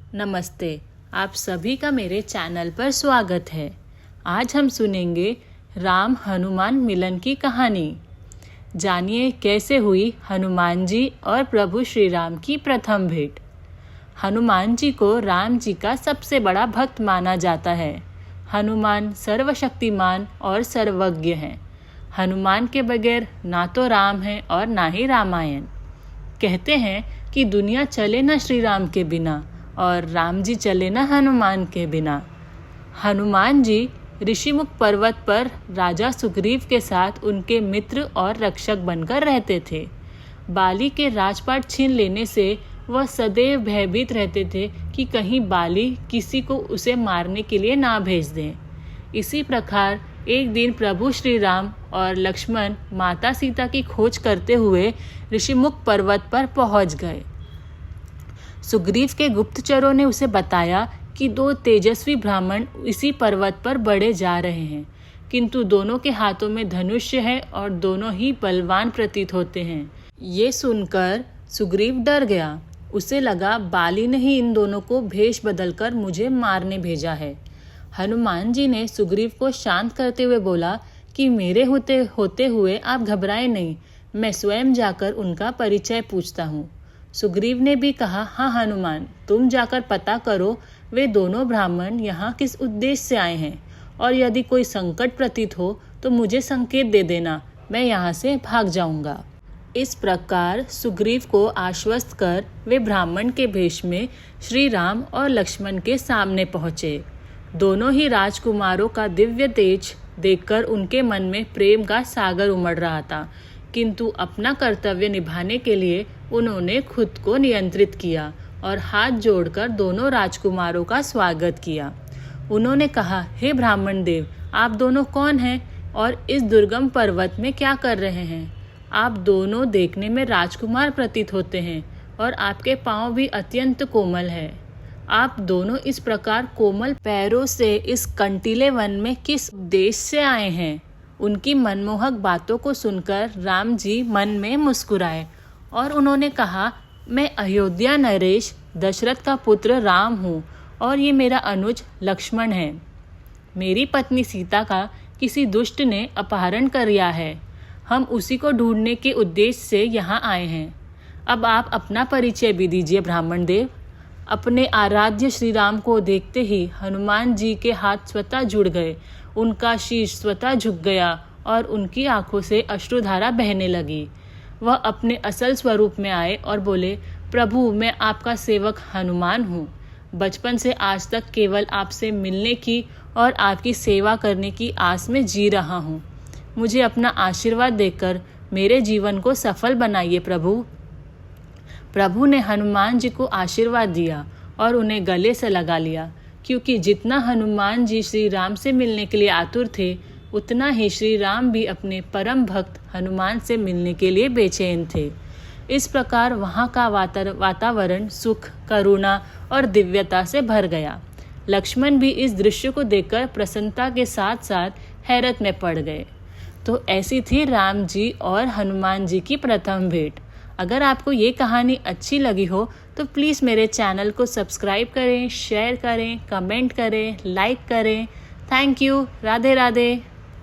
नमस्ते, आप सभी का मेरे चैनल पर स्वागत है। आज हम सुनेंगे राम हनुमान मिलन की कहानी। जानिए कैसे हुई हनुमान जी और प्रभु श्री राम की प्रथम भेंट। हनुमान जी को राम जी का सबसे बड़ा भक्त माना जाता है। हनुमान सर्वशक्तिमान और सर्वज्ञ हैं। हनुमान के बगैर ना तो राम है और ना ही रामायण। कहते हैं कि दुनिया चले ना श्री राम के बिना और राम जी चले ना हनुमान के बिना। हनुमान जी ऋषिमुख पर्वत पर राजा सुग्रीव के साथ उनके मित्र और रक्षक बनकर रहते थे। बाली के राजपाट छीन लेने से वह सदैव भयभीत रहते थे कि कहीं बाली किसी को उसे मारने के लिए ना भेज दें। इसी प्रकार एक दिन प्रभु श्री राम और लक्ष्मण माता सीता की खोज करते हुए ऋषिमुख पर्वत पर पहुंच गए। सुग्रीव के गुप्तचरों ने उसे बताया कि 2 तेजस्वी ब्राह्मण इसी पर्वत पर बढ़े जा रहे हैं, किंतु दोनों के हाथों में धनुष्य है और दोनों ही बलवान प्रतीत होते हैं। ये सुनकर सुग्रीव डर गया। उसे लगा बाली ने ही इन दोनों को भेष बदलकर मुझे मारने भेजा है। हनुमान जी ने सुग्रीव को शांत करते हुए बोला कि मेरे होते हुए आप घबराएं नहीं, मैं स्वयं जाकर उनका परिचय पूछता हूँ। सुग्रीव ने भी कहा, हाँ हनुमान, तुम जाकर पता करो वे दोनों ब्राह्मण यहाँ किस उद्देश्य से आए हैं, और यदि कोई संकट प्रतीत हो तो मुझे संकेत दे देना, मैं यहाँ से भाग जाऊँगा। इस प्रकार सुग्रीव को आश्वस्त कर वे ब्राह्मण के भेष में श्री राम और लक्ष्मण के सामने पहुँचे। दोनों ही राजकुमारों का दिव्य तेज देखकर उनके मन में प्रेम का सागर उमड़ रहा था, किंतु अपना कर्तव्य निभाने के लिए उन्होंने खुद को नियंत्रित किया और हाथ जोड़कर दोनों राजकुमारों का स्वागत किया। उन्होंने कहा, हे ब्राह्मण देव, आप दोनों कौन हैं और इस दुर्गम पर्वत में क्या कर रहे हैं? आप दोनों देखने में राजकुमार प्रतीत होते हैं और आपके पांव भी अत्यंत कोमल है। आप दोनों इस प्रकार कोमल पैरों से इस कंटीले वन में किस देश से आए हैं? उनकी मनमोहक बातों को सुनकर राम जी मन में मुस्कुराए और उन्होंने कहा, मैं अयोध्या नरेश दशरथ का पुत्र राम हूँ और ये मेरा अनुज लक्ष्मण है। मेरी पत्नी सीता का किसी दुष्ट ने अपहरण कर लिया है। हम उसी को ढूंढने के उद्देश्य से यहाँ आए हैं। अब आप अपना परिचय भी दीजिए ब्राह्मण देव। अपने आराध्य श्री राम को देखते ही हनुमान जी के हाथ स्वतः जुड़ गए, उनका शीश स्वतः झुक गया और उनकी आंखों से अश्रुधारा बहने लगी। वह अपने असल स्वरूप में आए और बोले, प्रभु, मैं आपका सेवक हनुमान हूँ। बचपन से आज तक केवल आपसे मिलने की और आपकी सेवा करने की आस में जी रहा हूँ। मुझे अपना आशीर्वाद देकर मेरे जीवन को सफल बनाइए प्रभु। प्रभु ने हनुमान जी को आशीर्वाद दिया और उन्हें गले से लगा लिया, क्योंकि जितना हनुमान जी श्री राम से मिलने के लिए आतुर थे, उतना ही श्री राम भी अपने परम भक्त हनुमान से मिलने के लिए बेचैन थे। इस प्रकार वहाँ का वातावरण सुख, करुणा और दिव्यता से भर गया। लक्ष्मण भी इस दृश्य को देखकर प्रसन्नता के साथ साथ हैरत में पड़ गए। तो ऐसी थी राम जी और हनुमान जी की प्रथम भेंट। अगर आपको ये कहानी अच्छी लगी हो तो प्लीज़ मेरे चैनल को सब्सक्राइब करें, शेयर करें, कमेंट करें, लाइक करें। Thank you. राधे राधे।